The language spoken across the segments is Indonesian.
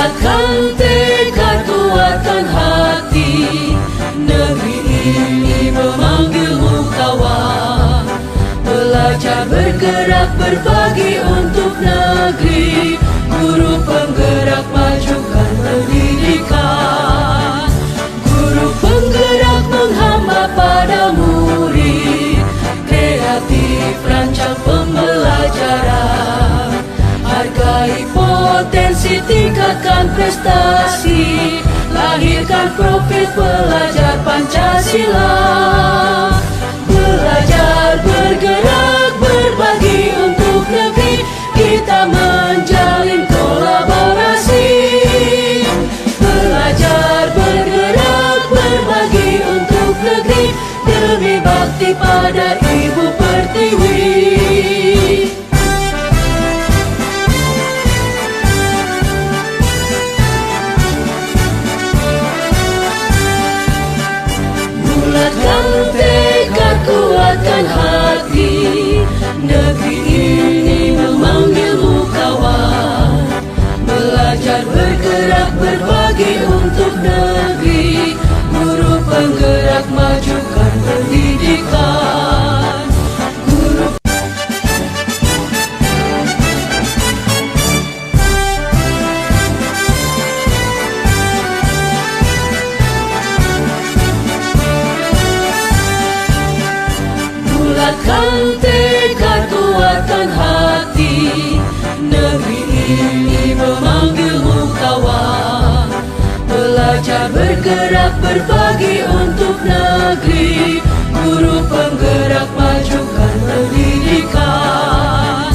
Bulatkan tekad, kuatkan hati, negeri ini memanggilmu kawan. Belajar, bergerak, berbagi untuk negeri. Guru penggerak, majukan pendidikan. Guru penggerak menghamba pada murid. Kreatif, rancang pembelajaran. Hargai potensi, tingkatkan prestasi. Lahirkan profil pelajar Pancasila. Belajar, bergerak, berbagi untuk negeri. Kita menjalin kolaborasi. Belajar, bergerak, berbagi untuk negeri. Demi bakti pada Ibu Pertiwi. Bulatkan tekad, kuatkan hati, negeri ini memanggilmu kawan. Belajar, bergerak, berbagi untuk negeri. Guru penggerak, majukan pendidikan. Guru Bulatkan tekad, kuatkan hati, negeri ini memanggilmu kawan. Belajar, bergerak, berbagi untuk negeri. Guru penggerak, majukan pendidikan.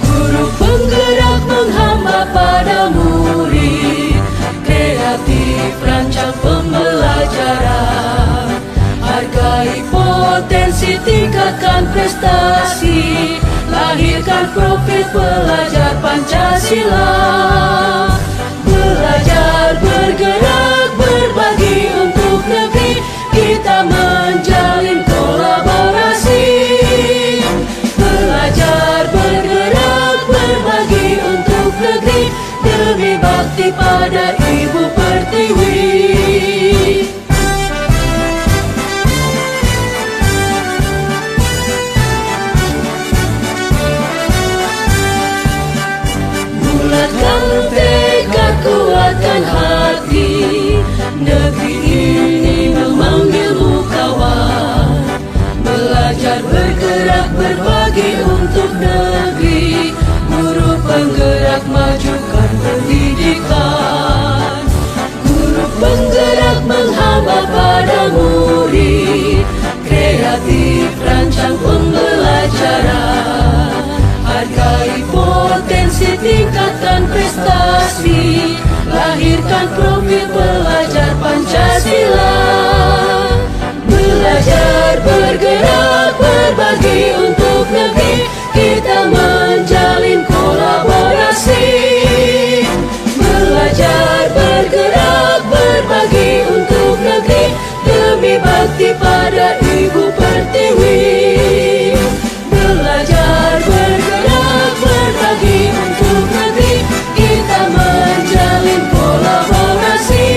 Guru penggerak menghamba pada murid. Kreatif, rancang pembelajaran. Hargai potensi, tingkatkan prestasi. Lahirkan profil pelajar Pancasila. Belajar, bergerak, berbagi untuk negeri. Kita menjalin kolaborasi. Belajar, bergerak, berbagi untuk negeri. Demi bakti pada Ibu Pertiwi. Bulatkan tekad, kuatkan hati, negeri ini memanggilmu kawan. Belajar, bergerak, berbagi untuk negeri. Guru penggerak, majukan pendidikan. Guru penggerak menghamba pada murid. Kreatif, rancang pembelajaran. Hargai potensi, tingkatkan prestasi. Lahirkan profil pelajar Pancasila. Belajar, bergerak, berbagi untuk negeri. Kita menjalin kolaborasi. Belajar, bergerak, berbagi untuk negeri. Demi bakti pada Ibu Pertiwi. Belajar, bergerak, berbagi untuk negeri. Kita menjalin kolaborasi.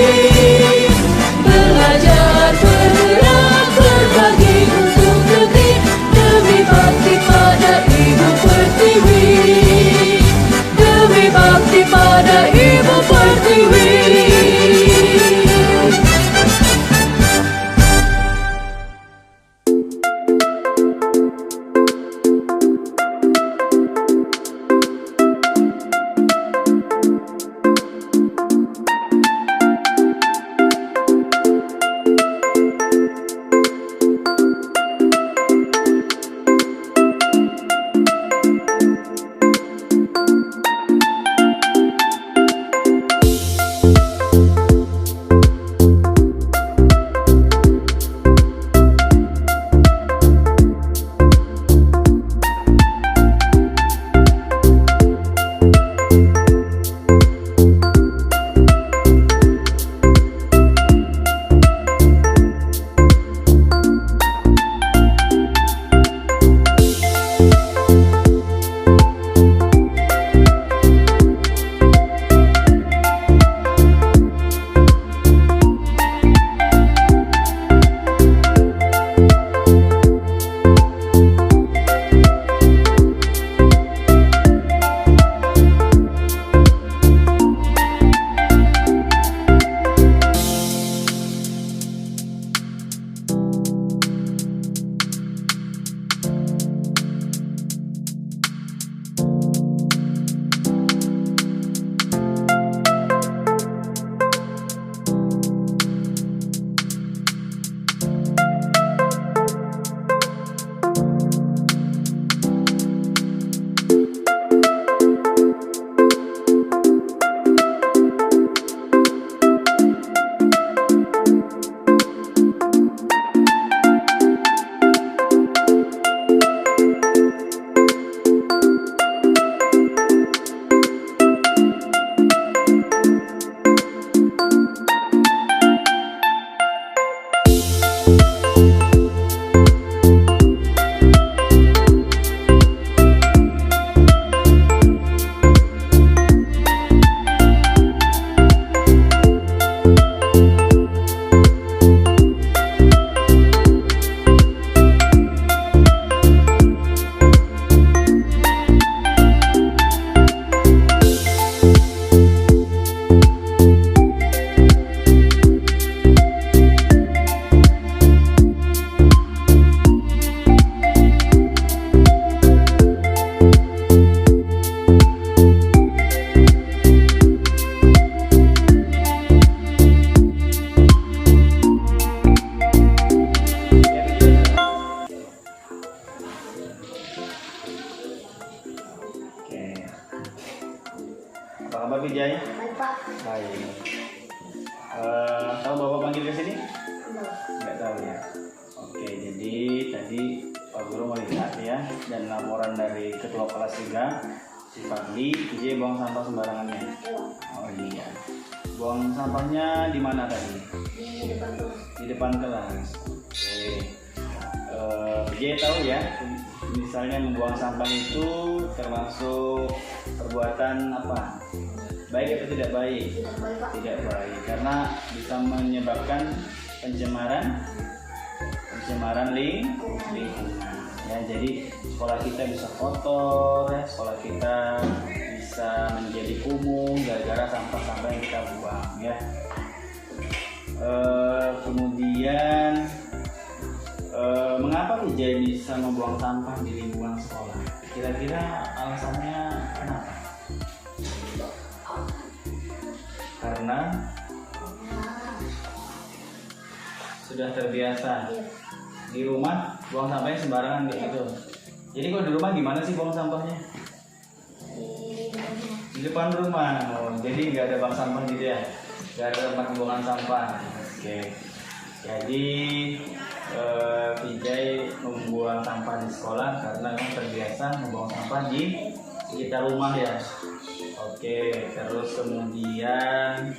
Oke. Apa kabar Vijay? Baik Pak. Baik. Tahu Bapak panggil ke sini? Nggak tahu ya. Oke, jadi tadi Pak Guru melihat ya, dan laporan dari Ketua Kelas 3 si Fadli, Vijay buang sampah sembarangannya. Oh iya. Buang sampahnya di mana tadi? Di depan kelas. Di depan kelas. Oke. Vijay tahu ya, misalnya membuang sampah itu termasuk perbuatan apa? Baik atau tidak baik? Tidak baik Pak. Tidak baik, karena bisa menyebabkan pencemaran lingkungan. Ya, jadi sekolah kita bisa kotor, ya, sekolah kita bisa menjadi kumuh gara-gara sampah-sampah yang kita buang, ya. Kemudian mengapa Vijay bisa membuang sampah di lingkungan sekolah? Kira-kira alasannya kenapa? Karena sudah terbiasa. Di rumah buang sampahnya sembarangan gitu. Jadi kalau di rumah gimana sih buang sampahnya? Di depan rumah. Oh, jadi nggak ada bank sampah gitu ya? Nggak ada tempat pembuangan sampah. Oke. Jadi Vijay membuang sampah di sekolah karena memang terbiasa membuang sampah di sekitar rumah ya. Oke. Terus kemudian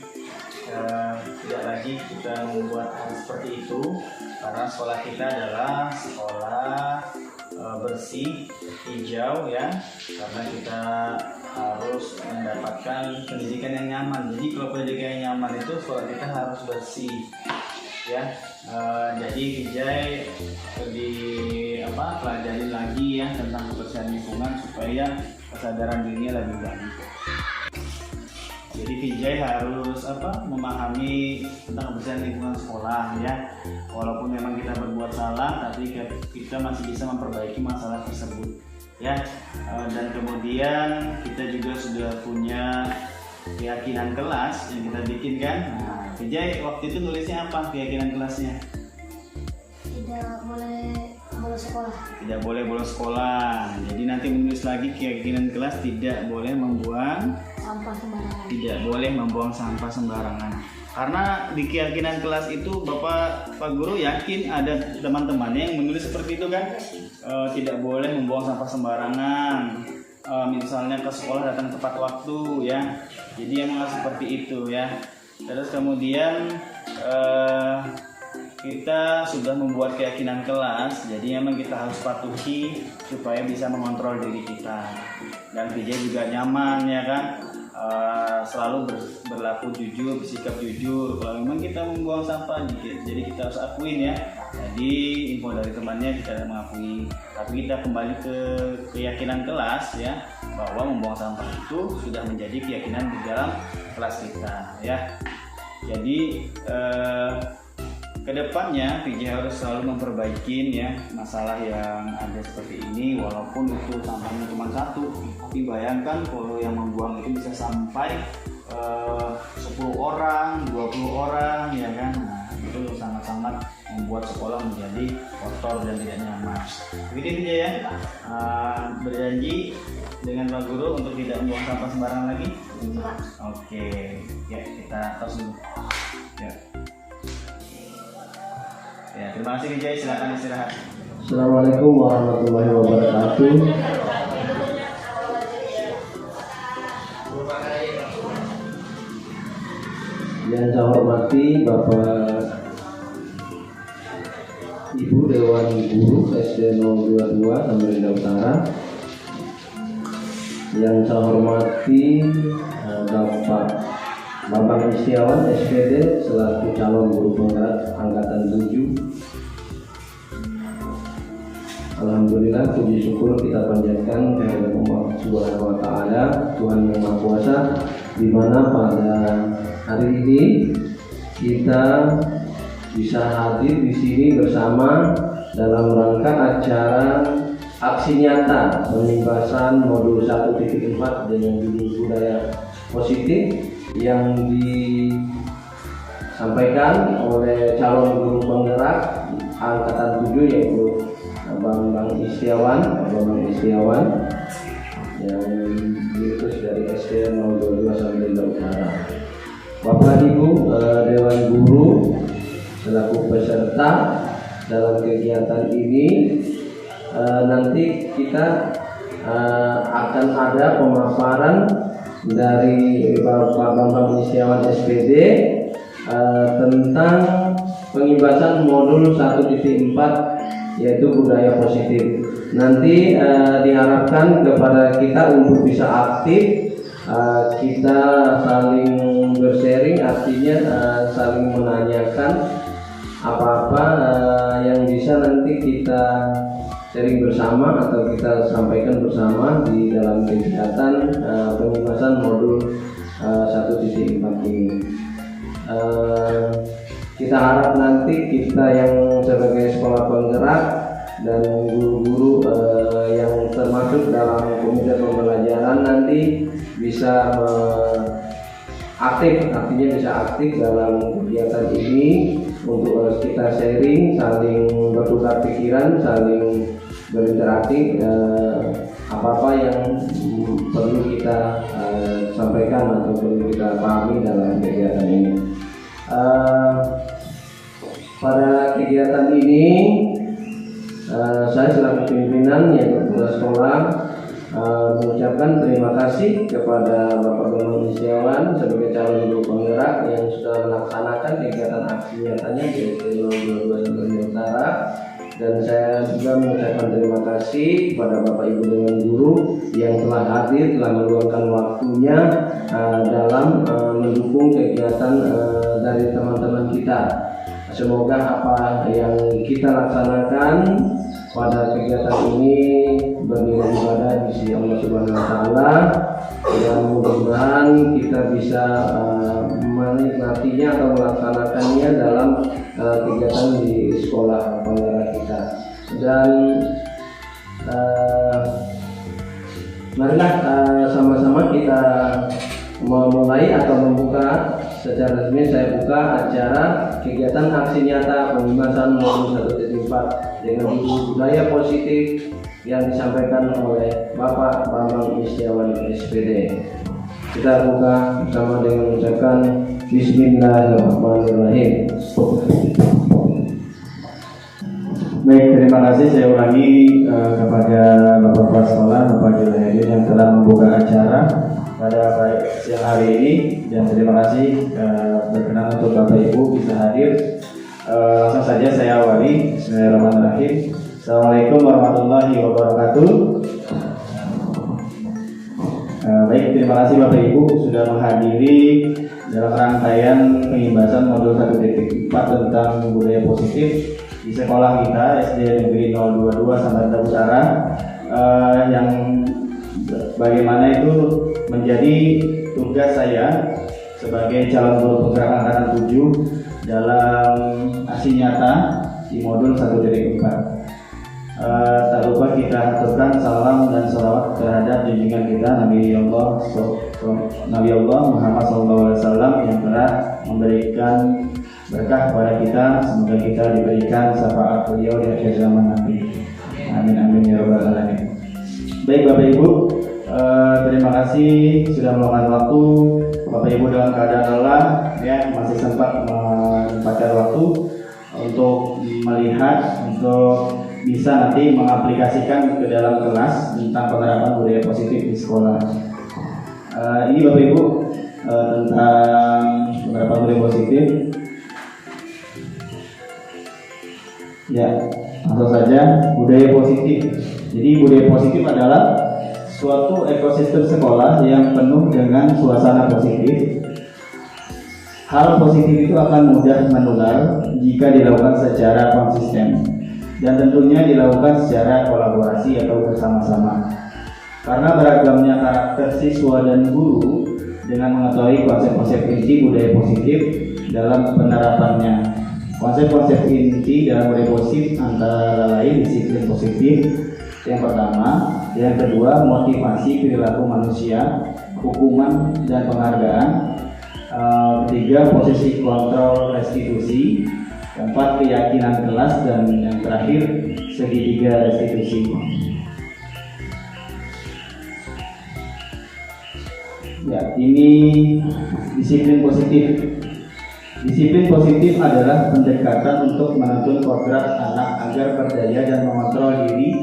tidak lagi kita membuat hal seperti itu karena sekolah kita adalah sekolah bersih, hijau ya, karena kita harus mendapatkan pendidikan yang nyaman. Jadi kalau pendidikan yang nyaman itu sekolah kita harus bersih ya. Jadi Vijay pelajarin lagi ya tentang kebersihan lingkungan supaya kesadaran dirinya lebih baik. Jadi Vijay harus memahami tentang kebersihan lingkungan sekolah ya. Walaupun memang kita berbuat salah, tapi kita masih bisa memperbaiki masalah tersebut ya. Dan kemudian kita juga sudah punya keyakinan kelas yang kita bikin kan. Nah, Vijay waktu itu nulisnya apa keyakinan kelasnya? Tidak boleh bolos sekolah. Tidak boleh bolos sekolah. Jadi nanti menulis lagi keyakinan kelas tidak boleh membuang Sampah sembarangan. Tidak boleh membuang sampah sembarangan. Karena di keyakinan kelas itu Pak Guru yakin ada teman-temannya yang menulis seperti itu kan. Tidak boleh membuang sampah sembarangan. Misalnya ke sekolah datang tepat waktu ya. Jadi emang harus seperti itu ya. Terus kemudian kita sudah membuat keyakinan kelas, jadi memang kita harus patuhi supaya bisa mengontrol diri kita. Dan Vijay juga nyaman ya kan, selalu berlaku jujur, bersikap jujur. Kalau memang kita membuang sampah, jadi kita harus akuin ya. Jadi info dari temannya kita mengakui, tapi kita kembali ke keyakinan kelas ya, bahwa membuang sampah itu sudah menjadi keyakinan di dalam kelas kita ya. Jadi kedepannya Vijay harus selalu memperbaiki ya masalah yang ada seperti ini, walaupun itu sampahnya cuma satu, tapi bayangkan kalau yang membuang itu bisa sampai 10 orang, 20 orang ya kan. Nah, itu sangat-sangat membuat sekolah menjadi kotor dan tidak nyaman. Begitu Vijay ya. Berjanji dengan Pak Guru untuk tidak membuang sampah sembarangan lagi. Oke, ya kita tos dulu. Ya, terima kasih Vijay, silakan istirahat. Assalamualaikum warahmatullahi wabarakatuh. Yang saya hormati Bapak Ibu Dewan Guru SD 022 Samarinda Utara. Yang saya hormati Bapak Bambang Istiawan SPD selaku calon guru penggerak angkatan 7. Alhamdulillah, puji syukur kita panjatkan kepada Allah Subhanahu wa taala, Tuhan yang Maha Kuasa, di mana pada hari ini kita bisa hadir di sini bersama dalam rangka acara aksi nyata penyimbasan modul 1.4 dengan judul budaya positif yang disampaikan oleh calon guru penggerak angkatan 7 yaitu Bambang Istiawan yang diutus dari SD 022 Samarinda Utara. Bapak Ibu Dewan Guru selaku peserta dalam kegiatan ini, nanti kita akan ada pemaparan dari Bapak Bambang Istiawan SPD tentang pengibasan modul 1.4 yaitu budaya positif. Nanti diharapkan kepada kita untuk bisa aktif, kita saling bersharing, artinya saling menanyakan apa-apa yang bisa nanti kita sharing bersama atau kita sampaikan bersama di dalam kegiatan pengibasan modul 1.4 ini. Kita harap nanti kita yang sebagai sekolah penggerak dan guru-guru yang termasuk dalam komite pembelajaran nanti bisa aktif, artinya bisa aktif dalam kegiatan ini untuk kita sharing, saling bertukar pikiran, saling berinteraksi, apa-apa yang perlu kita sampaikan atau perlu kita pahami dalam kegiatan ini. Pada kegiatan ini saya selaku pimpinan yaitu kepala sekolah mengucapkan terima kasih kepada Bapak Bambang Istiawan sebagai calon guru penggerak yang sudah melaksanakan kegiatan aksi nyatanya di SD 022 Samarinda Utara, dan saya juga mengucapkan terima kasih kepada Bapak Ibu Dewan Guru yang telah hadir, telah meluangkan waktunya dalam mendukung kegiatan dari teman-teman kita. Semoga apa yang kita laksanakan pada kegiatan ini bernilai ibadah di sisi Allah Subhanahu wa Ta'ala, dan mudah-mudahan kita bisa menikmatinya atau melaksanakannya dalam kegiatan di sekolah penggerak kita. Dan marilah sama-sama kita memulai atau membuka secara resmi. Saya buka acara kegiatan aksi nyata pengibasan modul 1.4 dengan judul budaya positif yang disampaikan oleh Bapak Bambang Istiawan SPD. Kita buka bersama dengan mengucapkan Bismillahirrahmanirrahim. Baik, terima kasih. Saya ulangi kepada Bapak Kepala Sekolah, Bapak Julhedin yang telah membuka acara pada siang hari ini, dan terima kasih berkenan untuk Bapak Ibu bisa hadir. Langsung saja saya awali. Bismillahirrahmanirrahim. Assalamualaikum warahmatullahi wabarakatuh. Baik, terima kasih Bapak Ibu sudah menghadiri dalam rangkaian pengibasan modul 1.4 tentang budaya positif di sekolah kita SD Negeri 022 Samarinda Utara, yang bagaimana itu menjadi tugas saya sebagai calon guru penggerak angkatan 7 dalam aksi nyata di modul 1.4. Tak lupa kita aturkan salam dan salawat terhadap junjungan kita Nabi Allah Muhammad SAW yang telah memberikan berkah kepada kita. Semoga kita diberikan syafaat beliau di akhir zaman nanti. Amin amin ya rabbal alamin. Baik Bapak Ibu, terima kasih sudah meluangkan waktu. Bapak Ibu dalam keadaan lelah ya, masih sempat menyempatkan waktu untuk melihat, untuk bisa nanti mengaplikasikan ke dalam kelas tentang penerapan budaya positif di sekolah. Ini Bapak Ibu tentang penerapan budaya positif. Ya, langsung saja budaya positif. Jadi budaya positif adalah suatu ekosistem sekolah yang penuh dengan suasana positif. Hal positif itu akan mudah menular jika dilakukan secara konsisten dan tentunya dilakukan secara kolaborasi atau bersama-sama. Karena beragamnya karakter siswa dan guru dengan mengetahui konsep-konsep inti budaya positif dalam penerapannya. Konsep-konsep inti dalam budaya positif antara lain disiplin positif yang pertama, yang kedua motivasi perilaku manusia, hukuman dan penghargaan, ketiga posisi kontrol restitusi, keempat keyakinan kelas, dan yang terakhir segitiga restitusi. Ya, ini disiplin positif. Disiplin positif adalah pendekatan untuk menuntun kodrat anak agar berdaya dan mengontrol diri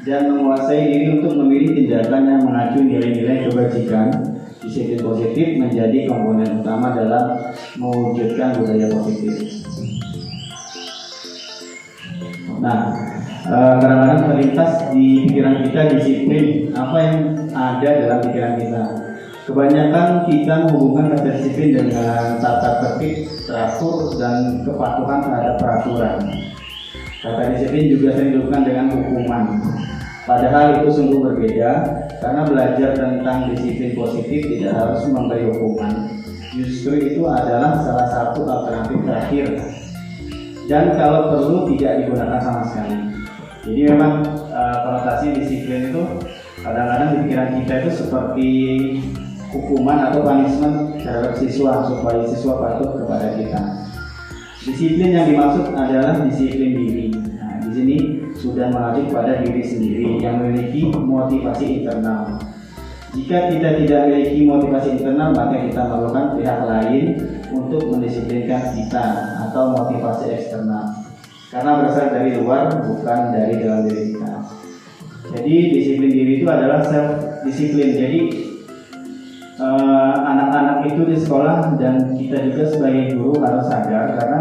dan menguasai diri untuk memilih tindakan yang mengacu nilai-nilai kebajikan. Disiplin positif menjadi komponen utama dalam mewujudkan budaya positif. Nah, kadang-kadang terlintas di pikiran kita disiplin, apa yang ada dalam pikiran kita. Kebanyakan kita menghubungkan kata disiplin dengan tata tertib, teratur, dan kepatuhan terhadap peraturan. Kata disiplin juga sering dihubungkan dengan hukuman. Padahal itu sungguh berbeda, karena belajar tentang disiplin positif tidak harus memberi hukuman. Justru itu adalah salah satu alternatif terakhir. Dan kalau perlu tidak digunakan sama sekali. Jadi memang konotasi disiplin itu kadang-kadang di pikiran kita itu seperti hukuman atau punishment terhadap siswa supaya siswa patuh kepada kita. Disiplin yang dimaksud adalah disiplin diri. Nah, di sini sudah mengacu pada diri sendiri yang memiliki motivasi internal. Jika kita tidak memiliki motivasi internal, maka kita memerlukan pihak lain untuk mendisiplinkan kita atau motivasi eksternal. Karena berasal dari luar, bukan dari dalam diri kita. Jadi disiplin diri itu adalah self disiplin. Jadi anak-anak itu di sekolah dan kita juga sebagai guru harus sadar karena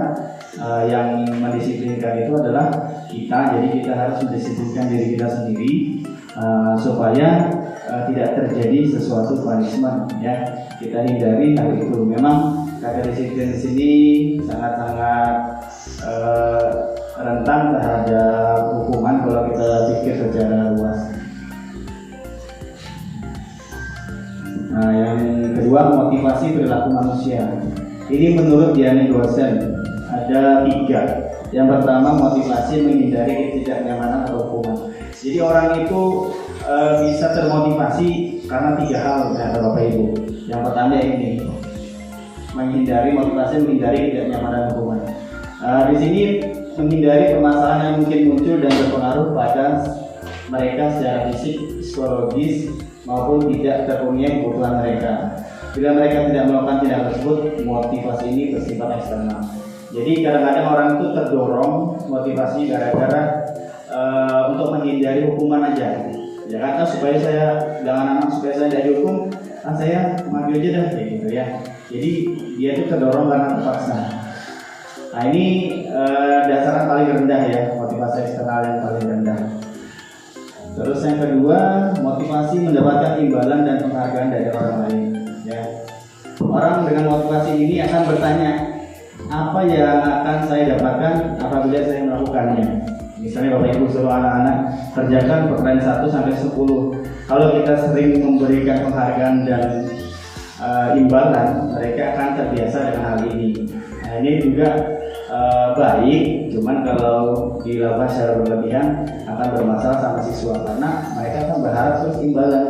yang mendisiplinkan itu adalah kita. Jadi kita harus mendisiplinkan diri kita sendiri supaya tidak terjadi sesuatu punishment, ya. Kita hindari hal itu. Memang kata disiplin di sini sangat-sangat rentan terhadap hukuman kalau kita pikir secara luas. Nah, yang kedua, motivasi perilaku manusia. Ini menurut Diani Dosen ada 3. Yang pertama, motivasi menghindari ketidaknyamanan atau hukuman. Jadi orang itu bisa termotivasi karena 3 hal, kata Bapak Ibu. Yang pertama ini motivasi menghindari ketidaknyamanan hukuman. Di sini menghindari permasalahan yang mungkin muncul dan berpengaruh pada mereka secara fisik, psikologis, maupun tidak terpenuhi kebutuhan mereka. Bila mereka tidak melakukan tindakan tersebut, motivasi ini bersifat eksternal. Jadi kadang-kadang orang itu terdorong motivasi gara-gara untuk menghindari hukuman aja. Ya karena supaya saya tidak dihukum, saya maju aja dah kayak gitu ya. Jadi dia itu terdorong karena terpaksa. Nah ini dasar paling rendah ya, motivasi eksternal yang paling rendah. Terus yang kedua, motivasi mendapatkan imbalan dan penghargaan dari orang lain. Ya. Orang dengan motivasi ini akan bertanya, apa yang akan saya dapatkan apabila saya melakukannya? Misalnya Bapak Ibu suruh anak-anak kerjakan pekerjaan 1 sampai 10. Kalau kita sering memberikan penghargaan dan imbalan, mereka akan terbiasa dengan hal ini. Nah, ini juga baik, cuman kalau dilakukan secara berlebihan akan bermasalah sama siswa karena mereka akan berharap terus imbalan.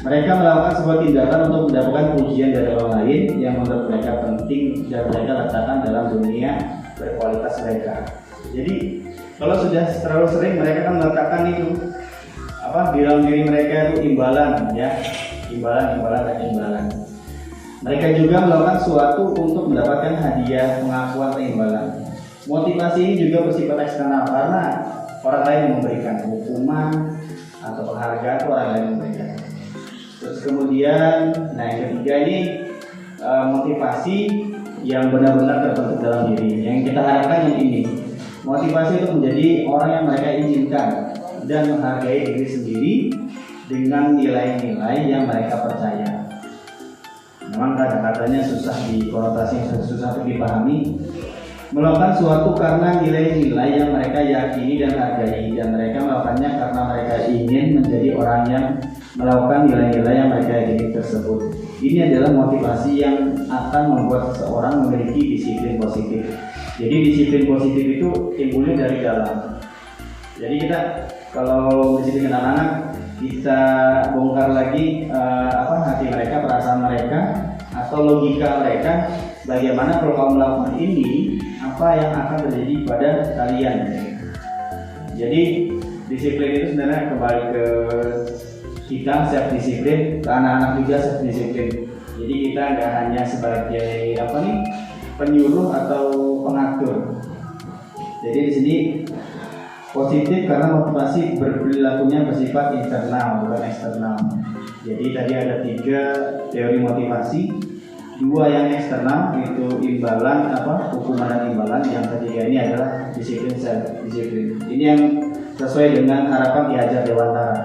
Mereka melakukan sebuah tindakan untuk mendapatkan pujian dari orang lain yang menurut mereka penting dan mereka letakkan dalam dunia berkualitas mereka. Jadi kalau sudah terlalu sering mereka akan meletakkan itu di dalam diri mereka itu imbalan, ya, imbalan. Mereka juga melakukan sesuatu untuk mendapatkan hadiah, pengakuan, atau imbalan. Motivasi ini juga bersifat eksternal karena orang lain yang memberikan hukuman atau penghargaan itu orang lain yang memberikan. Terus kemudian, yang ketiga ini motivasi yang benar-benar terbentuk dalam diri. Yang kita harapkan yang ini, motivasi untuk menjadi orang yang mereka inginkan dan menghargai diri sendiri dengan nilai-nilai yang mereka percaya. Memang kata-katanya susah dikonotasi, susah untuk dipahami. Melakukan suatu karena nilai-nilai yang mereka yakini dan hargai, dan mereka melakukannya karena mereka ingin menjadi orang yang melakukan nilai-nilai yang mereka yakini tersebut. Ini adalah motivasi yang akan membuat seseorang memiliki disiplin positif. Jadi disiplin positif itu timbulnya dari dalam. Jadi kita kalau disiplin anak-anak, kita bongkar lagi hati mereka, perasaan mereka, atau logika mereka. Bagaimana kalau kamu melakukan ini, apa yang akan terjadi pada kalian? Jadi disiplin itu sebenarnya kembali ke kita self disiplin, ke anak-anak juga self disiplin. Jadi kita nggak hanya sebagai penyuluh atau pengatur. Jadi di sini positif karena motivasi berperilakunya bersifat internal bukan eksternal. Jadi tadi ada 3 teori motivasi, 2 yang eksternal itu imbalan hukuman dan imbalan, yang ketiga ini adalah disiplin self disiplin. Ini yang sesuai dengan harapan Ki Hajar Dewantara.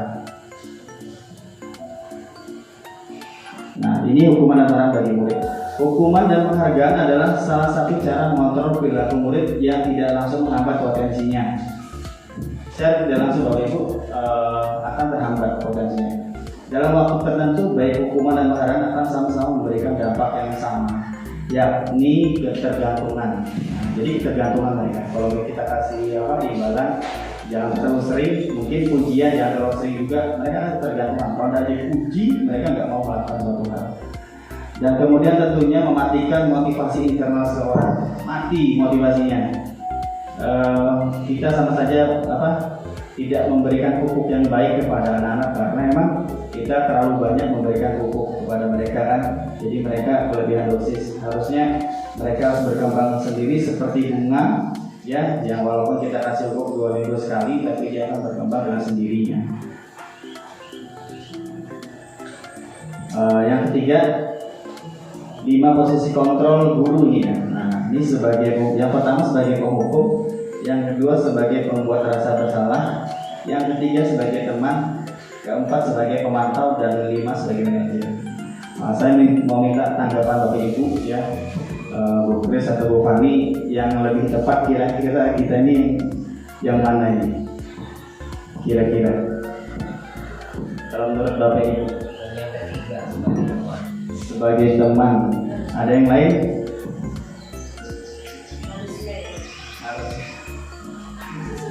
Nah, ini hukuman dan penghargaan bagi murid. Hukuman dan penghargaan adalah salah satu cara mengontrol perilaku murid yang tidak langsung menghambat potensinya. Secara tidak langsung Bapak Ibu akan terhambat potensinya. Dalam waktu tertentu, baik hukuman dan penghargaan akan sama-sama memberikan dampak yang sama, yakni ketergantungan. Nah, jadi ketergantungan mereka. Kalau kita kasih imbalan, jangan terlalu sering, mungkin pujian jangan terlalu sering juga, mereka akan tergantungan. Kalau tidak dipuji, mereka nggak mau melakukan suatu hal. Dan kemudian tentunya mematikan motivasi internal seseorang, mati motivasinya. Kita sama saja tidak memberikan pupuk yang baik kepada anak-anak karena memang kita terlalu banyak memberikan pupuk kepada mereka kan, jadi mereka kelebihan dosis. Harusnya mereka harus berkembang sendiri seperti bunga ya, yang walaupun kita kasih pupuk 2 minggu sekali, tapi dia akan berkembang dengan sendirinya. Yang ketiga, 5 posisi kontrol guru ini ya. Nah, ini sebagai yang pertama sebagai penghukum, yang kedua sebagai pembuat rasa bersalah, yang ketiga sebagai teman, keempat sebagai pemantau, dan 5 sebagai manajer. Nah, saya mau minta tanggapan Bapak Ibu ya, Bu Kris atau Bu Fani, yang lebih tepat kira-kira kita ini yang mana ini? Kira-kira kalau menurut Bapak Ibu? Sebagai teman. Ada yang lain?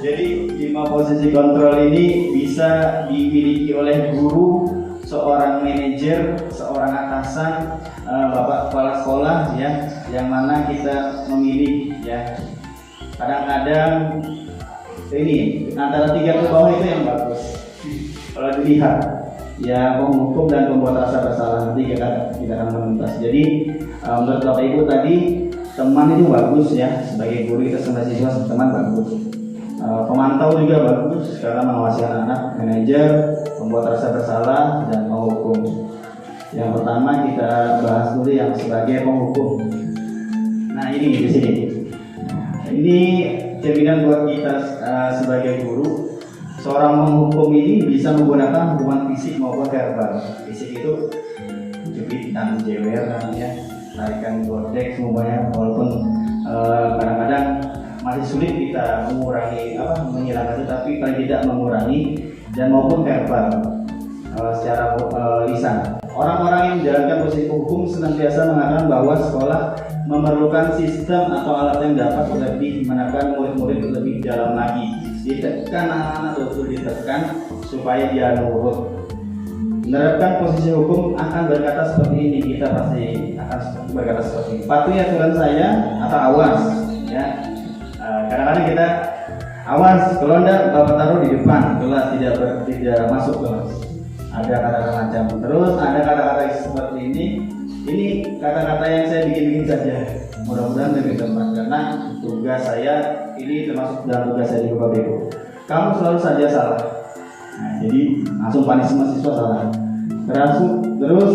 Jadi 5 posisi kontrol ini bisa dimiliki oleh guru, seorang manajer, seorang atasan, bapak kepala sekolah ya, yang mana kita memilih ya. Kadang-kadang ini antara 3 ke bawah itu yang bagus. Kalau dilihat ya, penghukum dan pembuat rasa bersalah, nanti kita akan menuntas. Jadi menurut Bapak Ibu tadi, teman itu bagus ya, sebagai guru kita sebagai siswa teman bagus. Pemantau juga bagus karena mengawasi anak-anak, manajer, pembuat rasa bersalah, dan penghukum. Yang pertama kita bahas dulu yang sebagai penghukum. Nah ini di sini. Ini cerminan buat kita sebagai guru. Seorang penghukum ini bisa menggunakan hukuman fisik maupun verbal. Fisik itu jepitan, jewer namanya, tarikan gordek semuanya, walaupun kadang-kadang masih sulit kita mengurangi menghilangkan itu, tapi paling tidak mengurangi, dan maupun verbal secara lisan. Orang-orang yang menjalankan posisi hukum senantiasa mengatakan bahwa sekolah memerlukan sistem atau alat yang dapat lebih menekan murid-murid lebih dalam lagi. Ditekan anak-anak, betul ditekan supaya dia nurut. Menerapkan posisi hukum akan berkata seperti ini, kita pasti akan berkata seperti ini. Patuhi aturan saya atau awas ya. Kadang-kadang kita awas, kalau enggak bapak taruh di depan kelas, tidak masuk kelas. Ada kata-kata macam. Terus ada kata-kata seperti ini. Ini kata-kata yang saya bikin-bikin saja. Mudah-mudahan lebih tepat karena tugas saya ini termasuk dalam tugas saya di Bapak Ibu. Kamu selalu saja salah. Nah, jadi langsung punishment siswa salah. Terus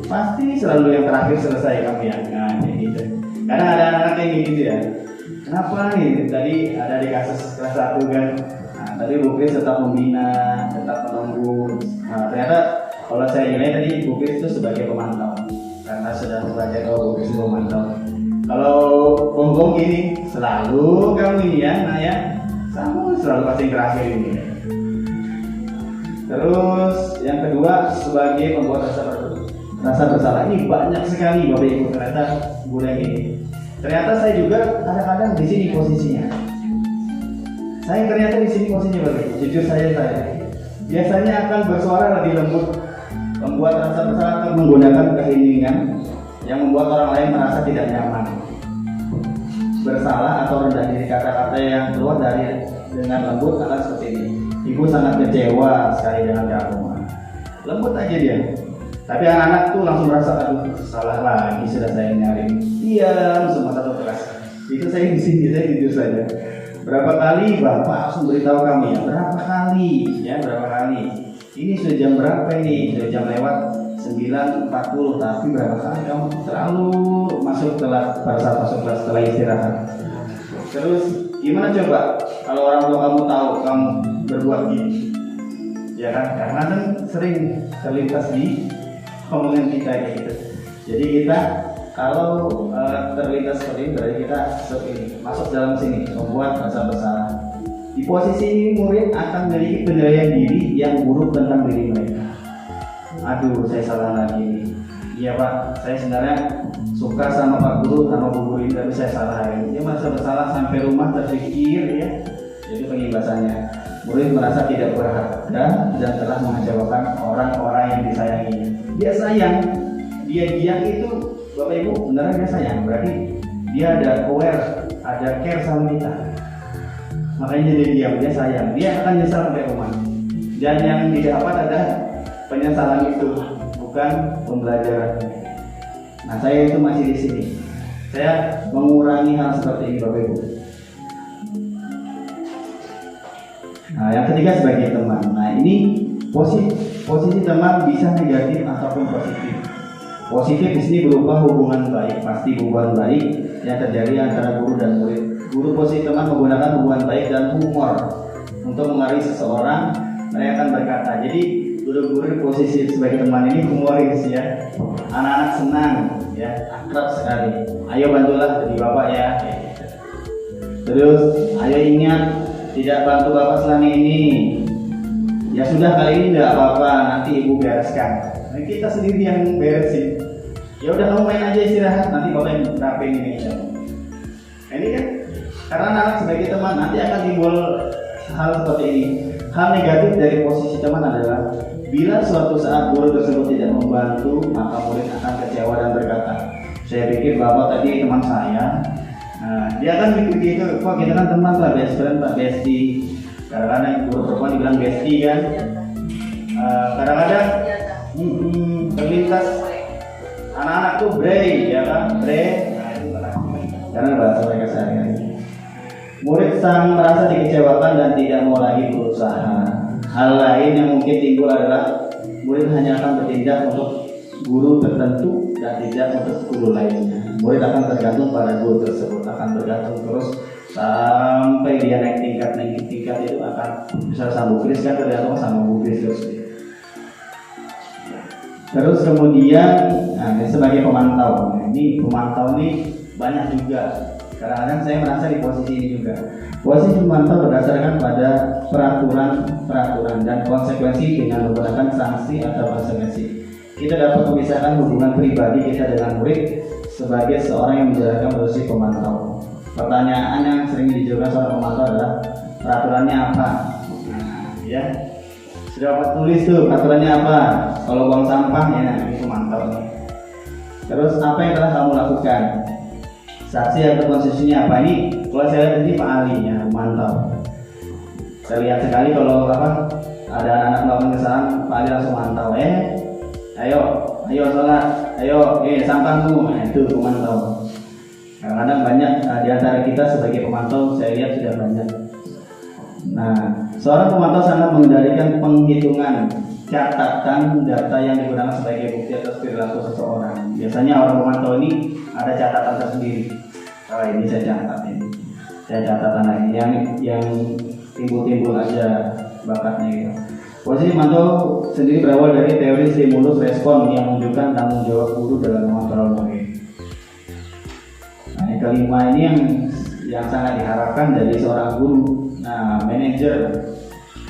pasti selalu yang terakhir selesai kamu ya. Nah, kayak gitu. Karena ada anak-anak yang gitu ya. Kenapa nih? Tadi ada di kasus kelas 1 kan. Nah, tadi Bu Kris tetap membina, tetap menunggu. Nah, ternyata kalau saya nilai tadi Bu Kris itu sebagai pemantau. Karena sudah belajar Bu Kris itu pemantau. Kalau penghukum gini, selalu kamu ini ya, nah ya, kamu selalu pasti terakhir ini. Terus yang kedua sebagai pembuat rasa bersalah. Ini banyak sekali Bapak Ibu ternyata boleh ini. Ternyata saya juga kadang-kadang di sini posisinya. Saya ternyata di sini posisinya Bapak Ibu. Jujur saya biasanya akan bersuara lebih lembut. Membuat rasa bersalah akan menggunakan keheningan yang membuat orang lain merasa tidak nyaman. Bersalah atau rendah diri, kata-kata yang keluar dari dengan lembut akan seperti ini. Ibu sangat kecewa sekali dengan kamu. Lembut aja dia. Tapi anak-anak tuh langsung merasa, aduh salah lagi sudah saya nyari. Diam semua satu kelas. Itu saya di sini, saya jujur saja. Berapa kali Bapak langsung beritahu kami ya? Berapa kali? Ya berapa kali? Ini sudah jam berapa ini? Sudah jam lewat 9.40. Tapi berapa kali kamu terlalu masuk kelas pada saat masuk kelas setelah istirahat? Terus gimana coba kalau orang tua kamu tahu kamu berbuat gini? Ya kan? Karena kan sering terlintas di omongan kita kayak gitu. Jadi kita kalau terlintas seperti ini berarti kita masuk dalam sini membuat rasa bersalah. Di posisi ini murid akan memiliki penilaian diri yang buruk tentang diri mereka. Aduh, saya salah lagi nih. Iya Pak, saya sebenarnya suka sama Pak Guru, sama Bu Guru ini, tapi saya salah hari ini. Dia merasa bersalah sampai rumah terpikir ya. Jadi pengimbasannya, murid merasa tidak berharga dan telah mengecewakan orang-orang yang disayanginya. Dia sayang, dia itu Bapak Ibu beneran dia sayang, berarti dia ada aware, ada care sama kita. Makanya dia diam, dia sayang, dia akan nyesal sampai rumah. Dan yang didapat adalah penyesalan itu, bukan pembelajaran. Nah saya itu masih di sini. Saya mengurangi hal seperti ini Bapak Ibu. Nah yang ketiga sebagai teman. Nah ini posisi teman bisa negatif ataupun positif. Positif di sini berupa hubungan baik, pasti hubungan baik yang terjadi antara guru dan murid. Guru posisi teman menggunakan hubungan baik dan humor untuk mengaruhi seseorang. Mereka akan berkata, jadi guru-guru posisi sebagai teman ini humoris ya. Anak-anak senang ya, akrab sekali. Ayo bantulah jadi bapak ya. Terus, ayo ingat tidak bantu bapak selama ini. Ya sudah kali ini tidak apa-apa, nanti ibu bereskan. Nah, kita sendiri yang beresin. Ya udah kamu main aja istirahat, nanti bapak yang rapin ini. Nah, ini kan karena anak sebagai teman nanti akan timbul hal seperti ini. Hal negatif dari posisi teman adalah bila suatu saat guru tersebut tidak membantu, maka murid akan kecewa dan berkata, saya pikir bapak tadi teman saya. Nah, dia akan mikir gitu, kok kita kan teman Pak, best friend Pak, bestie. Kadang-kadang guru perempuan dibilang bestie kan. Kadang-kadang terlintas anak-anak tuh bre, ya kan, bre. Nah, itu karena bahasa mereka sehari-hari. Murid sang merasa dikecewakan dan tidak mau lagi berusaha. Hal lain yang mungkin timbul adalah murid hanya akan bertindak untuk guru tertentu dan tidak untuk guru lainnya. Murid akan tergantung pada guru tersebut, akan bergantung terus sampai dia naik tingkat itu akan bisa sama Bu Kris kan tergantung sama Bu Kris terus. Terus kemudian sebagai pemantau, ini pemantau ini banyak juga. Kadang-kadang saya merasa di posisi ini juga. Posisi pemantau berdasarkan pada peraturan dan konsekuensi dengan menggunakan sanksi atau konsekuensi. Kita dapat memisahkan hubungan pribadi kita dengan murid sebagai seorang yang menjalankan posisi pemantau. Pertanyaan yang sering diajukan seorang pemantau adalah peraturannya apa? Nah, ya sudah dapat tulis tuh peraturannya apa? Kalau buang sampah ya ini pemantau nih. Terus apa yang telah kamu lakukan? Saksi atau konsesinya apa? Ini kalau saya lihat ini Pak Ali ya, pemantau. Saya lihat sekali kalau ada anak-anak melakukan kesalahan, Pak Ali langsung mantau. Ayo sholat, ayo sampahmu. Nah, itu pemantau. Kadang-kadang banyak di antara kita sebagai pemantau, saya lihat sudah banyak. Nah, seorang pemantau sangat mengendalikan penghitungan catatan data yang digunakan sebagai bukti atas perilaku seseorang. Biasanya orang pemantau ini ada catatan tersendiri. Oh ini saya catat ini. Saya catatan lagi yang timbul-timbul aja bakatnya gitu. Posisi pemantau sendiri berawal dari teori stimulus respon yang menunjukkan tanggung jawab guru dalam mengontrol murid. Nah, yang kelima ini yang sangat diharapkan dari seorang guru. Nah, manajer.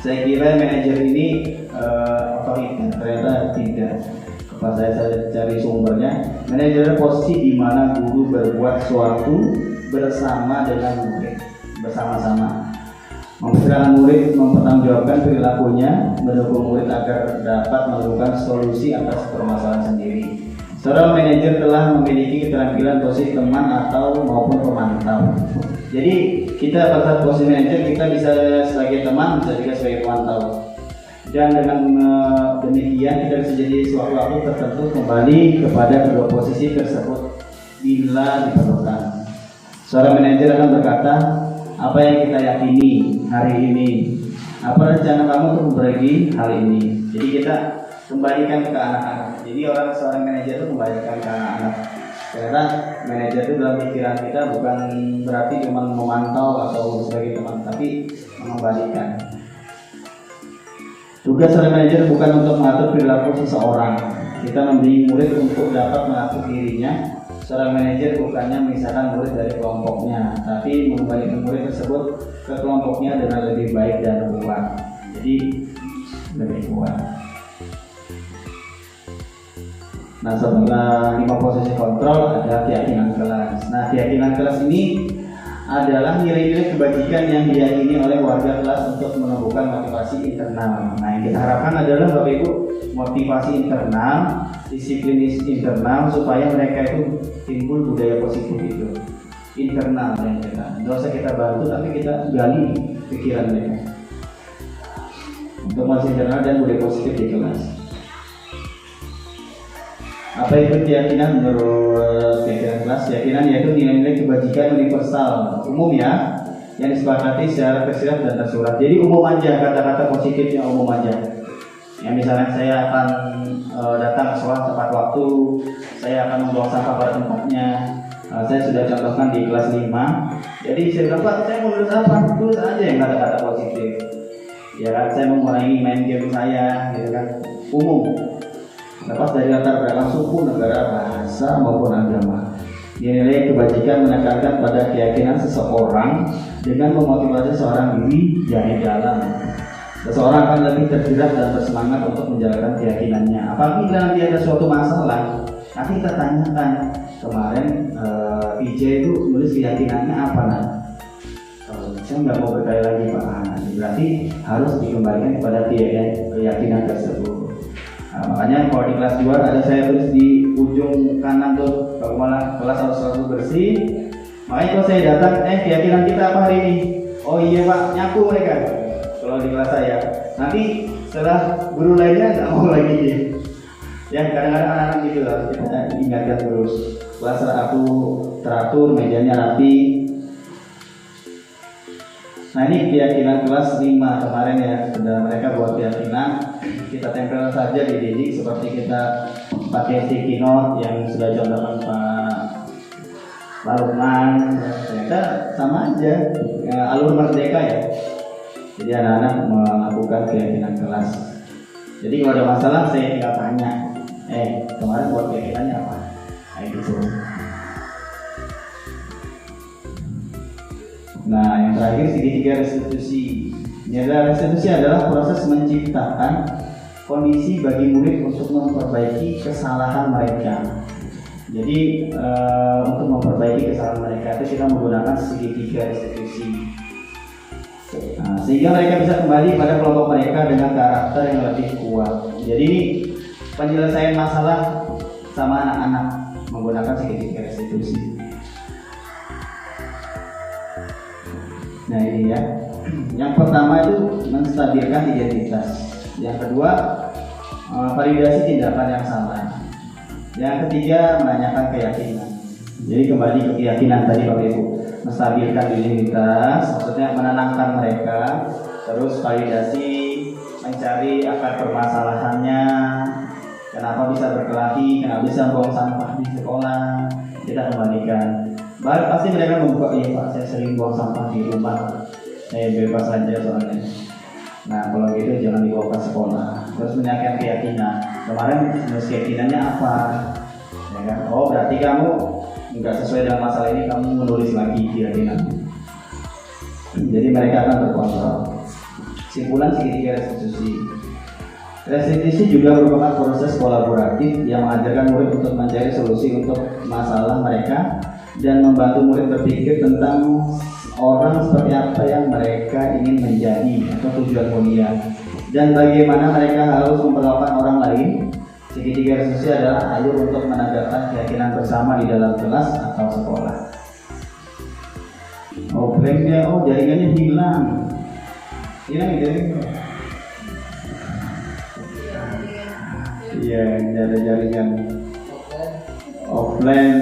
Saya kira manajer ini otoriter, ternyata tidak. Pas saya cari sumbernya, manajer posisi di mana guru berbuat sesuatu bersama dengan murid, bersama-sama. Mempersilahkan murid mempertanggungjawabkan perilakunya, mendukung murid agar dapat melakukan solusi atas permasalahan sendiri. Seorang manajer telah memiliki keterampilan posisi teman atau maupun pemantau. Jadi kita pada saat posisi manajer kita bisa sebagai teman, bisa juga sebagai pemantau. Dan dengan demikian kita bisa jadi sewaktu-waktu tertentu kembali kepada kedua posisi tersebut bila diperlukan. Seorang manajer akan berkata, apa yang kita yakini hari ini, apa rencana kamu untuk memperbaiki hal ini. Jadi kita kembalikan ke anak-anak. Jadi seorang manajer itu kembalikan ke anak-anak. Karena manajer itu dalam pikiran kita bukan berarti cuma memantau atau sebagai teman, tapi mengembalikan. Tugas seorang manajer bukan untuk mengatur perilaku seseorang. Kita membimbing murid untuk dapat mengatur dirinya. Seorang manajer bukannya memisahkan murid dari kelompoknya, tapi mengembalikan murid tersebut ke kelompoknya dengan lebih baik dan kuat. Jadi lebih kuat. Nah, setelah 5 posisi kontrol ada keyakinan kelas. Nah, keyakinan kelas ini adalah nilai-nilai kebajikan yang diyakini oleh warga kelas untuk menumbuhkan motivasi internal. Nah, yang kita harapkan adalah Bapak Ibu motivasi internal, disiplin internal supaya mereka itu timbul budaya positif itu. Internal yang kita. Tidak usah kita bantu, tapi kita gali pikiran mereka. Untuk motivasi internal dan budaya positif di kelas. Apa itu keyakinan menurut keyakinan kelas? Keyakinan yaitu nilai-nilai kebajikan universal, umum ya, yang disepakati secara tersirat dan tersurat. Jadi umum aja, kata-kata positifnya umum aja. Ya, misalnya saya akan datang ke sekolah tepat waktu, saya akan membuang sampah pada tempatnya. Saya sudah contohkan di kelas 5. Jadi saya bilang, Pak, saya mau tulis apa? Tulis aja yang kata-kata positif. Ya kan, saya mengurangi main game saya, gitu kan, umum. Lepas dari latar belakang suku, negara, bahasa maupun agama. Nilai kebajikan menekankan pada keyakinan seseorang dengan memotivasi seorang diri dari dalam. Seseorang akan lebih tergerak dan bersemangat untuk menjalankan keyakinannya. Apabila nanti ada suatu masalah, nanti kita tanyakan. Kemarin PJ itu nulis keyakinannya apa nah? Saya nggak mau berkali lagi Pak. Berarti harus dikembalikan kepada keyakinan tersebut. Nah, makanya kalau di kelas 2 ada saya tulis di ujung kanan tuh bagaimana kelas harus selalu bersih. Makanya kalau saya datang, keyakinan kita apa hari ini? Oh iya Pak, nyapu mereka. Kalau di kelas saya, nanti setelah guru lainnya nggak mau lagi dia. Ya kadang-kadang anak-anak gitu lah, kita ingatkan terus. Kelas aku teratur, mejanya rapi. Nah ini keyakinan kelas 5 kemarin ya, sudah mereka buat keyakinan. Kita tempel saja di dinding seperti kita pakai sticky note yang sudah contohkan Pak Lukman. Ternyata sama aja, alur merdeka ya. Jadi anak-anak melakukan keyakinan kelas. Jadi kalau ada masalah saya tinggal tanya, kemarin buat keyakinannya apa? Nah gitu. Nah yang terakhir segitiga restitusi. Restitusi adalah proses menciptakan kondisi bagi murid untuk memperbaiki kesalahan mereka. Jadi untuk memperbaiki kesalahan mereka itu kita menggunakan segitiga restitusi. Nah, sehingga mereka bisa kembali pada kelompok mereka dengan karakter yang lebih kuat. Jadi penyelesaian masalah sama anak-anak menggunakan segitiga restitusi. Nah ini ya. Yang pertama itu menstabilkan identitas. Yang kedua validasi tindakan yang salah. Yang ketiga menanyakan keyakinan. Jadi kembali ke keyakinan tadi Bapak Ibu. Menstabilkan identitas, maksudnya menenangkan mereka. Terus validasi, mencari akar permasalahannya. Kenapa bisa berkelahi, kenapa bisa buang sampah di sekolah. Kita kembalikan. Baru pasti mereka membuka, iya Pak, saya sering buang sampah di rumah. Saya bebas saja soalnya. Nah kalau gitu jangan dibawa ke sekolah. Terus menanyakan keyakinan. Kemarin menurut keyakinannya apa? Ya kan? Oh berarti kamu nggak sesuai dengan masalah ini, kamu menulis lagi keyakinannya. Jadi mereka akan terkontrol. Simpulan segitiga restitusi. Restitusi juga merupakan proses kolaboratif yang mengajarkan murid untuk mencari solusi untuk masalah mereka dan membantu murid berpikir tentang orang seperti apa yang mereka ingin menjadi atau tujuan mulia dan bagaimana mereka harus memperlakukan orang lain. Segitiga restitusi adalah ayo untuk menegakkan keyakinan bersama di dalam kelas atau sekolah. offline dia jaringannya hilang. Hilang ya jaringan. Iya, tidak ada jaringan offline.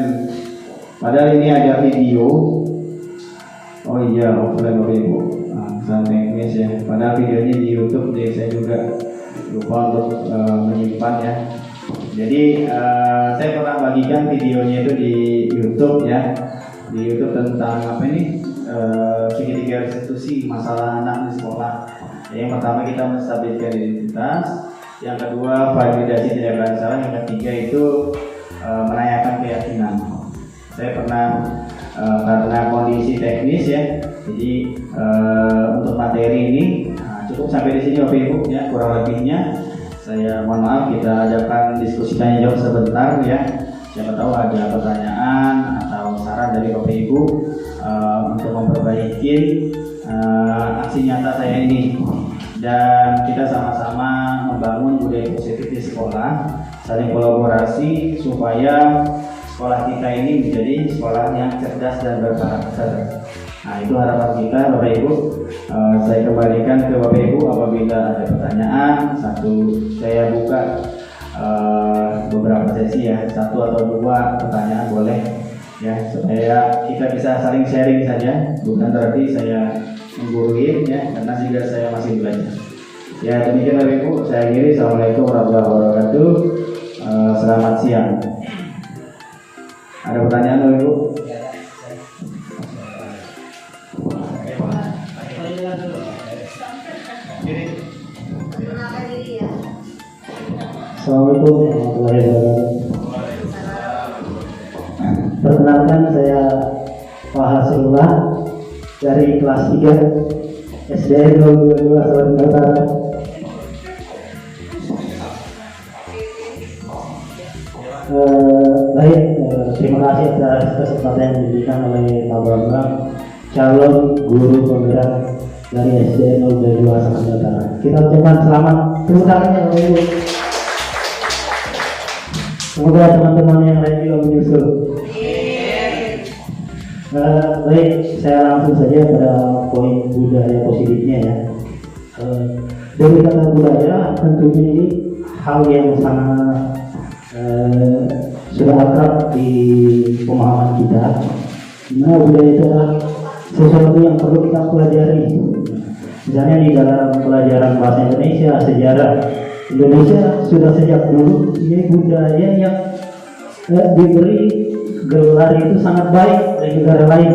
Padahal ini ada video. Oh iya, offline Bapak Ibu. Nah, teknis ya. Padahal videonya di YouTube, jadi saya juga lupa untuk menyimpan ya. Jadi saya pernah bagikan videonya itu di YouTube ya. Di YouTube tentang apa ini? Segitiga restitusi masalah anak di sekolah. Yang pertama kita menstabilkan identitas. Yang kedua validasi tidak bersalah. Yang ketiga itu menanyakan keyakinan. Saya pernah karena kondisi teknis ya, jadi untuk materi ini cukup sampai di sini Bapak Ibu ya, kurang lebihnya saya mohon maaf, kita adakan diskusi tanya jawab sebentar ya. Siapa tahu ada pertanyaan atau saran dari Bapak Ibu untuk memperbaiki aksi nyata saya ini, dan kita sama-sama membangun budaya positif di sekolah, saling kolaborasi supaya sekolah kita ini menjadi sekolah yang cerdas dan berkarakter. Nah, itu harapan kita Bapak Ibu. Saya kembalikan ke Bapak Ibu apabila ada pertanyaan. Saya buka beberapa sesi ya, 1 atau 2 pertanyaan boleh ya, supaya kita bisa saling sharing saja, bukan berarti saya menggurui ya, karena juga saya masih belajar. Ya, demikian Bapak Ibu, saya akhiri. Assalamualaikum warahmatullahi wabarakatuh. Selamat siang. Ada pertanyaan Bapak Ibu? Assalamualaikum warahmatullahi wabarakatuh. Perkenalkan, saya Pak Hasilullah dari kelas 3 SDN 22 Samarinda Utara. Baik, terima kasih atas kesempatan yang diberikan oleh Pak Bambang, calon guru penggerak dari SDN 22 Samarinda Utara. Kita ucapkan selamat, tepuk tangan ya Bapak Ibu. Semoga teman-teman yang lain juga menyusul. Baik, saya langsung saja pada poin budaya positifnya ya. Dari kata budaya, tentunya ini hal yang sangat sudah akrab di pemahaman kita. Dimana budaya itu adalah sesuatu yang perlu kita pelajari. Misalnya di dalam pelajaran bahasa Indonesia, sejarah Indonesia sudah sejak dulu ini budaya yang diberi gelar itu sangat baik dari negara lain.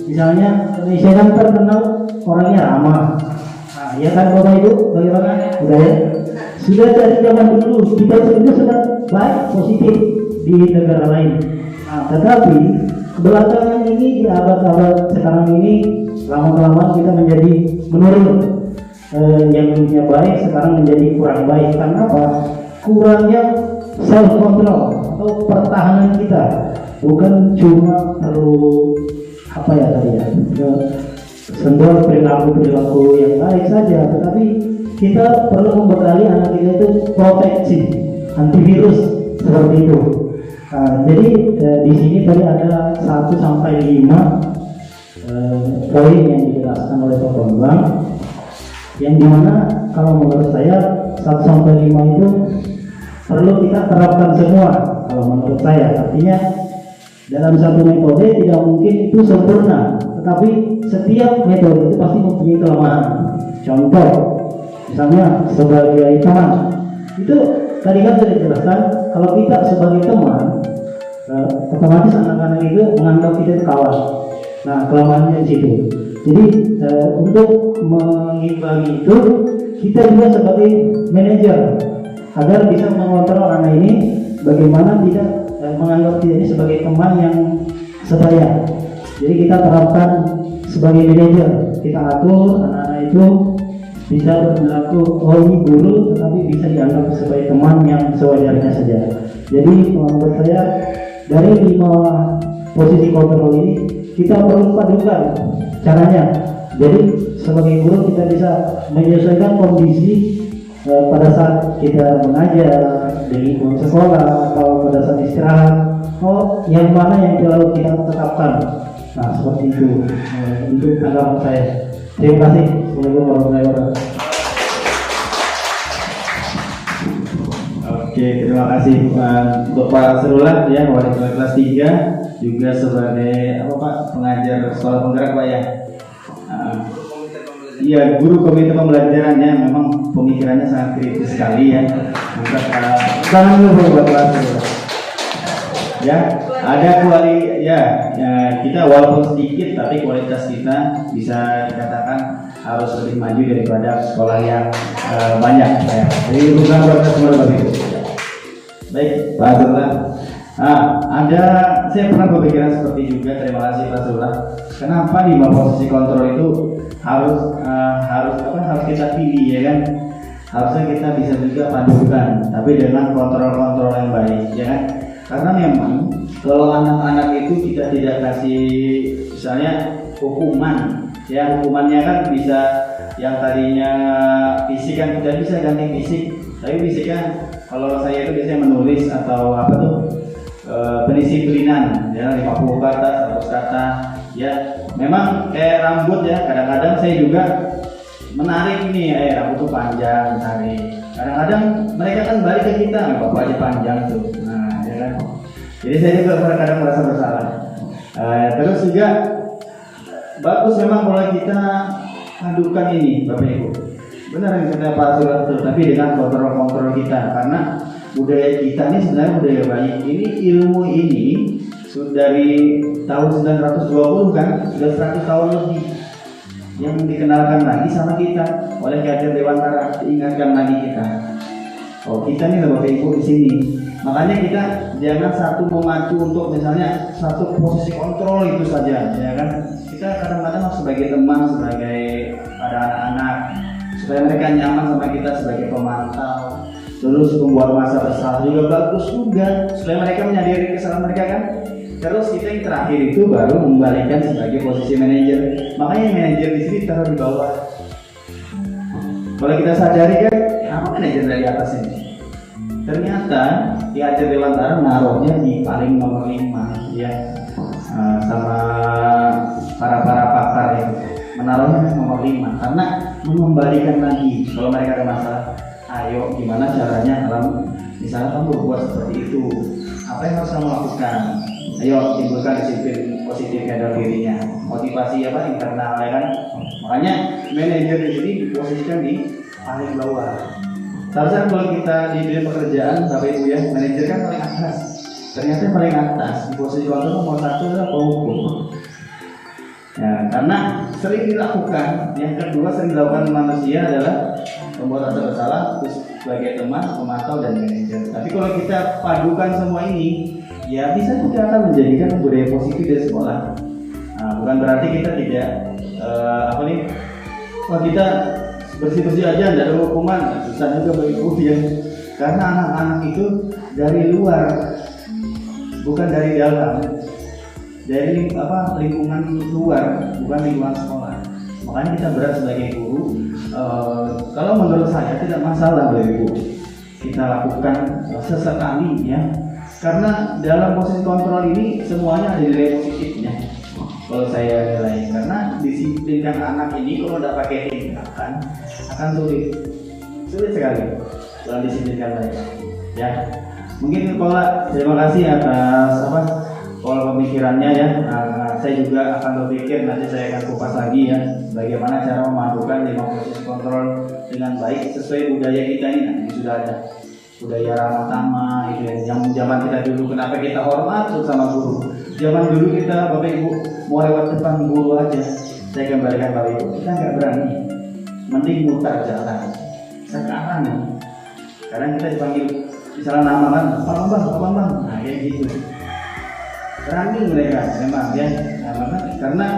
Misalnya Indonesia kan terkenal orangnya ramah. Nah, ya kan Bapak Ibu, bagaimana budaya? Sudah dari zaman dulu kita itu sudah baik positif di negara lain. Nah, tetapi belakangan ini di abad-abad sekarang ini lama-kelamaan kita menjadi menurun. Yang dulunya baik sekarang menjadi kurang baik. Karena apa? Kurangnya self control atau pertahanan kita. Bukan cuma perlu apa ya tadi ya, sentuh perilaku yang baik saja, tetapi kita perlu membekali anak kita itu proteksi antivirus seperti itu. Jadi di sini tadi ada 1 sampai 5 poin yang dijelaskan oleh Pak Bambang, yang dimana kalau menurut saya 1 sampai 5 itu perlu kita terapkan semua. Kalau menurut saya, artinya dalam satu metode tidak mungkin itu sempurna, tetapi setiap metode itu pasti mempunyai kelemahan. Contoh, misalnya sebagai teman, itu tadi kan sudah dijelaskan, kalau kita sebagai teman, otomatis anak-anak itu menganggap kita itu kawan. Nah, kelemahannya di situ. Jadi untuk mengimbangi itu, kita juga sebagai manajer agar bisa mengontrol anak ini bagaimana tidak menganggap dia ini sebagai teman yang sebaya. Jadi kita terapkan sebagai manajer, kita atur anak-anak itu bisa berlaku ini guru, tetapi bisa dianggap sebagai teman yang sewajarnya saja. Jadi menurut saya dari 5 posisi kontrol ini kita perlu padukan caranya. Jadi sebagai guru kita bisa menyesuaikan kondisi pada saat kita mengajar di lingkungan sekolah atau pada saat istirahat. Yang mana yang perlu kita tetapkan. Nah, seperti itu untuk tanggapan saya. Terima kasih. Assalamualaikum warahmatullahi wabarakatuh. Oke, terima kasih untuk Pak Sarullah ya, wali kelas 3 juga sebagai apa Pak, pengajar sekolah penggerak Pak ya. Iya, guru komite pembelajarannya memang pemikirannya sangat kritis sekali ya. Tangan dulu buat kelas ya. Ada kita walaupun sedikit tapi kualitas kita bisa dikatakan harus lebih maju daripada sekolah yang banyak ya. Jadi bukan buat semua Bapak Ibu. Baik, Pak Azrullah. Saya pernah berpikiran seperti juga. Terima kasih Pak Azrullah. Kenapa di posisi kontrol itu harus kita pilih ya kan? Harusnya kita bisa juga padukan, tapi dengan kontrol-kontrol yang baik ya kan? Karena memang kalau anak-anak itu kita tidak kasih misalnya hukuman, ya hukumannya kan bisa yang tadinya fisik kan tidak bisa ganti fisik, tapi fisik kan kalau saya itu biasanya menulis atau apa tuh pendisiplinan ya 50 kata 100 kata ya. Memang kayak rambut ya, kadang-kadang saya juga menarik nih rambut tuh panjang menarik. Kadang-kadang mereka kan balik ke kita, bapak aja panjang tuh. Nah, ya kan. Jadi saya juga kadang merasa bersalah. Terus juga bagus memang kalau kita adukan ini, Bapak Ibu. Benar yang kata Pak Surah, tapi dengan kontrol-kontrol kita, karena budaya kita ini sebenarnya budaya baik. Ini ilmu ini sudah dari tahun 920 kan, sudah 100 tahun lebih yang dikenalkan lagi sama kita oleh Ki Hajar Dewantara, diingatkan lagi kita. Oh, kita nih Bapak Ibu di sini. Makanya kita jangan satu memacu untuk misalnya satu posisi kontrol itu saja, ya kan? Kita kadang-kadang sebagai teman, sebagai pada anak-anak, supaya mereka nyaman sama kita sebagai pemantau. Terus membuat masa bersalah juga bagus juga, supaya mereka menyadari kesalahan mereka kan. Terus kita yang terakhir itu baru membalikan sebagai posisi manajer. Makanya manajer di sini taruh di bawah. Kalau kita sadari kan, apa manajer dari atas ini? Ternyata Ki Hajar Dewantara naruhnya di paling nomor 5 ya, sama para pakar itu menaruhnya nomor 5 karena mengembalikan lagi kalau mereka ada masalah. Ayo gimana caranya kalau misalnya kamu berbuat seperti itu, apa yang harus kamu lakukan? Ayo timbulkan disiplin positif dalam dirinya, motivasi apa internal ya kan. Makanya manajer di sini diposisikan di paling bawah. Seharusnya kalau kita di dunia pekerjaan, Bapak Ibu ya, manajer kan paling atas. Ternyata yang paling atas di posisi kontrol nomor 1 adalah penghukum. Ya, karena sering dilakukan. Yang kedua sering dilakukan manusia adalah membuat rasa bersalah, terus sebagai teman, pemantau dan manajer. Tapi kalau kita padukan semua ini, ya bisa juga akan menjadikan budaya positif di sekolah. Nah, bukan berarti kita tidak kita bersih-bersih aja, tidak ada hukuman, susah juga bagi ibu ya. Karena anak-anak itu dari luar, bukan dari dalam, dari lingkungan luar, bukan lingkungan sekolah. Makanya kita berat sebagai guru. Kalau menurut saya tidak masalah bagi ibu kita lakukan sesekali ya. Karena dalam posisi kontrol ini semuanya ada nilai positifnya. Kalau saya nilai, karena disiplinkan anak ini kalau tidak pakai tindakan akan sulit sekali kalau disiplinkan mereka. Ya, mungkin Pola terima kasih atas pola pemikirannya ya. Saya juga akan berpikir nanti saya akan kupas lagi ya bagaimana cara memadukan 5 posisi kontrol dengan baik sesuai budaya kita ini. Nah, ini sudah ada budaya ramah tamah itu ya. Yang zaman kita dulu kenapa kita hormat sama guru? Zaman dulu kita Bapak Ibu mau lewat depan guru aja, saya kembalikan Bapak Ibu, kita nggak berani, mending mutar jalan. Sekarang kita dipanggil misalnya nama kan, Pak Bambang, nah kayak gitu. Berani mereka memang ya, karena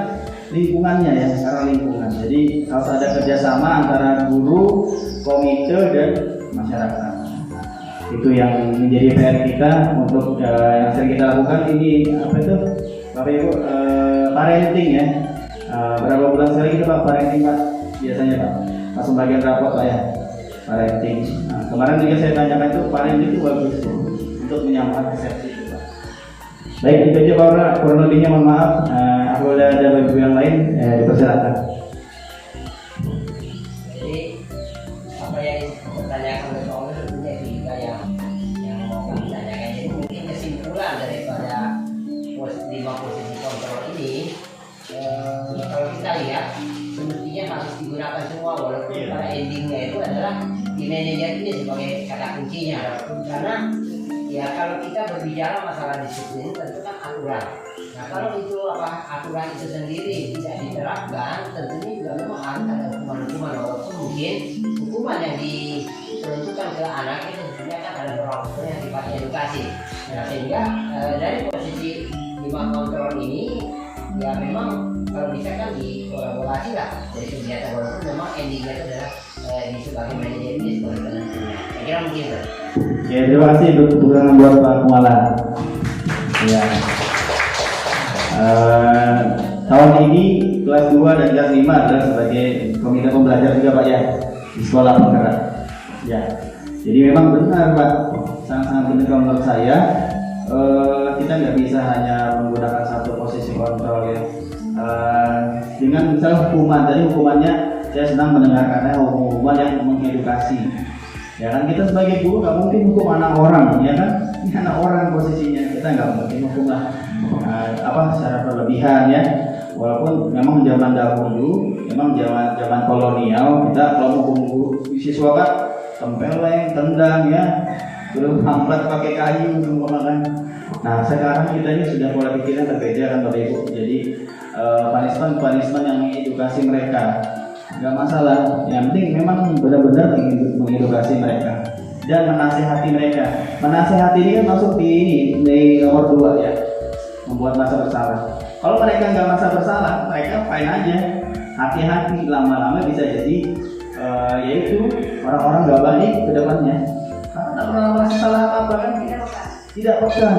lingkungannya ya, karena lingkungan. Jadi harus ada kerjasama antara guru, komite dan masyarakat. Itu yang menjadi PR kita untuk yang sering kita lakukan ini Bapak Ibu parenting ya. Berapa bulan sekali kita Pak parenting Pak biasanya Pak pas pembagian rapot Pak ya parenting. Kemarin juga saya tanyakan itu parenting itu bagus untuk menyamakan persepsi itu Pak. Baik itu aja Pak, kurang lebihnya mohon maaf. Aku boleh ada ibu yang lain, dipersilakan. Jadi apa yang dipertanyakan oleh Pak Omer tentunya itu juga yang mau kami tanyakan. Jadi mungkin kesimpulan daripada 5 posisi kontrol ini, kalau kita lihat semestinya harus digunakan semua, walaupun pada endingnya itu adalah di manajer ini sebagai kata kuncinya. Karena ya kalau kita berbicara masalah disiplin tentu kan aturan. Nah kalau itu aturan itu sendiri tidak diterapkan, tentunya juga memang harus ada hukuman-hukuman, walaupun mungkin hukuman yang diperuntukkan ke anak itu sebenarnya kan ada beberapa yang sifatnya edukasi. Nah sehingga dari posisi 5 kontrol ini ya memang kalau bisa kan dikolaborasi lah dari kegiatan, walaupun memang endingnya itu adalah di sebagai manajer ini sebagai penentunya. Saya kira mungkin itu. Oke, terima kasih untuk dukungan buat Pak Kumala. Ya. Tahun ini kelas 2 dan kelas 5 adalah sebagai komite pembelajar juga Pak ya di sekolah penggerak. Ya. Jadi memang benar Pak, sangat-sangat benar kalau menurut saya. Kita nggak bisa hanya menggunakan satu posisi kontrol ya. Dengan misalnya hukuman, tadi hukumannya saya senang mendengarkannya hukuman yang mengedukasi. Ya kan kita sebagai guru nggak mungkin hukum anak orang, ya kan? Ini anak orang posisinya, kita nggak mungkin hukum lah secara berlebihan ya. Walaupun memang zaman dahulu, memang zaman kolonial kita kalau hukum siswa kan tempeleng, tendang ya. Belum hambat pakai kayu semua kan. Nah sekarang kita ini sudah pola pikirnya berbeda kan Bapak Ibu. Jadi punishment yang mengedukasi mereka nggak masalah. Yang penting memang benar-benar mengedukasi mereka dan menasihati mereka. Menasihati ini kan masuk di nomor 2 ya, membuat merasa bersalah. Kalau mereka nggak merasa bersalah, mereka fine aja. Hati-hati, lama-lama bisa jadi yaitu orang-orang nggak baik ke depannya. Karena orang merasa salah apa kan tidak peka.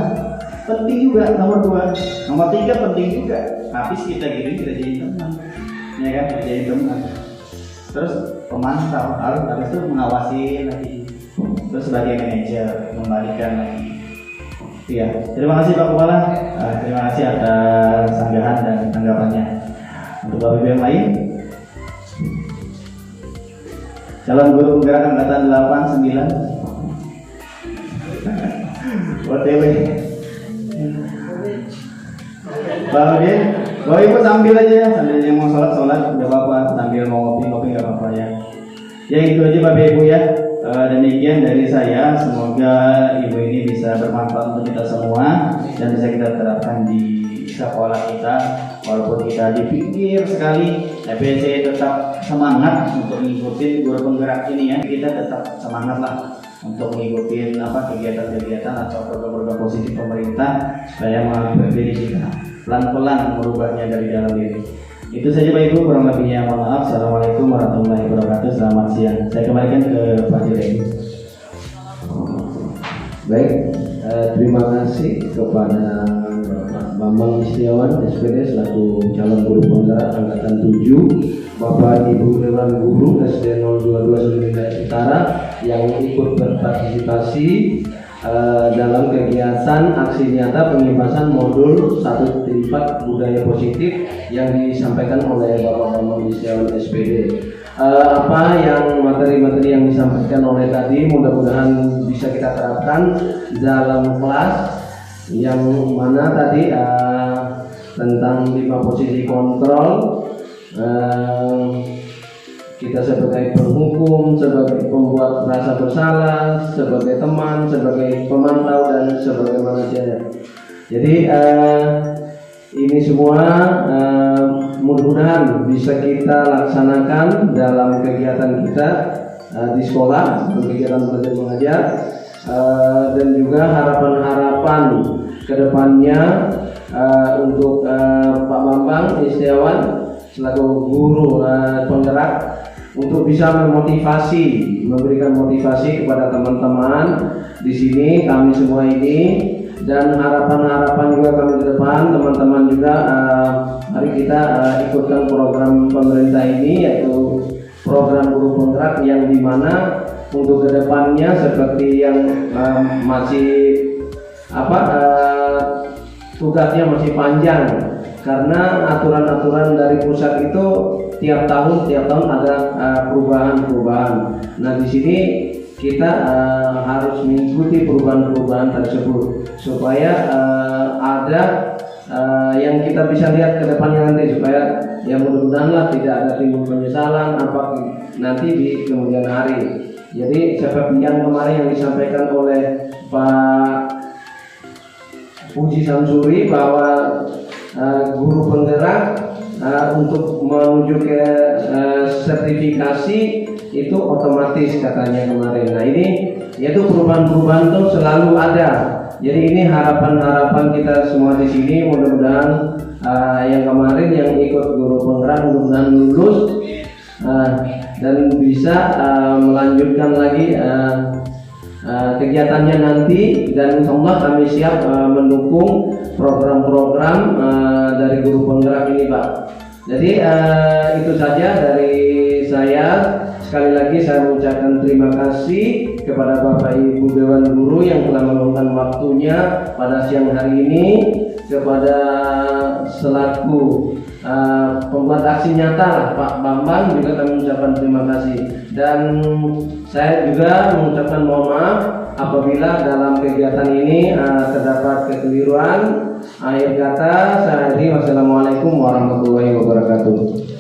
Penting juga nomor 2, nomor 3 penting juga. Habis kita gini kita jadi teman, ya kan? Jadi teman. Terus pemantau, habis itu mengawasi lagi. Terus sebagai manajer membalikan lagi. Iya. Terima kasih Pak Kepala. Terima kasih atas sanggahan dan tanggapannya. Untuk Bapak Ibu yang lain, calon guru penggerak angkatan 8, 9. OTW. Pak Udin, Bapak Ibu sambil aja ya, sambil yang mau sholat nggak apa-apa, sambil mau ngopi nggak apa-apa ya. Ya itu aja Bapak Ibu ya. Demikian dari saya, semoga ibu ini bisa bermanfaat untuk kita semua dan bisa kita terapkan di sekolah kita. Walaupun kita dipikir sekali, tapi saya tetap semangat untuk mengikuti guru penggerak ini ya. Kita tetap semangat lah untuk mengikuti kegiatan-kegiatan atau program-program positif pemerintah supaya mengambil diri kita pelan-pelan merubahnya dari dalam diri. Itu saja Pak Ibu, kurang lebihnya mohon maaf. Assalamualaikum warahmatullahi wabarakatuh. Selamat siang. Saya kembalikan ke Pak Direk. Baik, terima kasih kepada Bapak Bambang Istiawan SPD selaku calon guru penggerak angkatan 7, Bapak Ibu Dewan Guru SD 022 Sumedang Utara yang ikut berpartisipasi dalam kegiatan aksi nyata pengibasan modul 1.4 budaya positif yang disampaikan oleh Bapak Bambang Istiawan SPD. Apa yang materi-materi yang disampaikan oleh tadi mudah-mudahan bisa kita terapkan dalam kelas, yang mana tadi tentang 5 posisi kontrol. Kita sebagai penghukum, sebagai pembuat rasa bersalah, sebagai teman, sebagai pemantau dan sebagaimana saja. Jadi ini semua mudah-mudahan bisa kita laksanakan dalam kegiatan kita di sekolah, kegiatan belajar mengajar, dan juga harapan-harapan kedepannya untuk Pak Bambang Istiawan selaku guru penggerak untuk bisa memotivasi, memberikan motivasi kepada teman-teman di sini, kami semua ini, dan harapan-harapan juga kami ke depan, teman-teman juga mari kita ikutkan program pemerintah ini, yaitu program guru penggerak yang dimana untuk kedepannya seperti yang masih tugasnya masih panjang, karena aturan-aturan dari pusat itu tiap tahun ada perubahan-perubahan. Nah di sini kita harus mengikuti perubahan-perubahan tersebut supaya ada yang kita bisa lihat ke depannya nanti, supaya ya mudah-mudahanlah tidak ada timbul penyesalan apa nanti di kemudian hari. Jadi seperti yang kemarin yang disampaikan oleh Pak Puji Samsuri bahwa guru penggerak untuk menuju ke sertifikasi itu otomatis katanya kemarin. Nah ini yaitu perubahan-perubahan itu selalu ada. Jadi ini harapan-harapan kita semua di sini, mudah-mudahan yang kemarin yang ikut guru penggerak mudah-mudahan lulus dan bisa melanjutkan lagi kegiatannya nanti, dan insyaallah kami siap mendukung program-program dari guru penggerak ini Pak. Jadi itu saja dari saya. Sekali lagi saya mengucapkan terima kasih kepada Bapak Ibu Dewan Guru yang telah meluangkan waktunya pada siang hari ini, kepada selaku pembuat aksi nyata Pak Bambang juga kami mengucapkan terima kasih, dan saya juga mengucapkan mohon maaf apabila dalam kegiatan ini terdapat kekeliruan. Akhir kata saya akhiri, wassalamualaikum warahmatullahi wabarakatuh.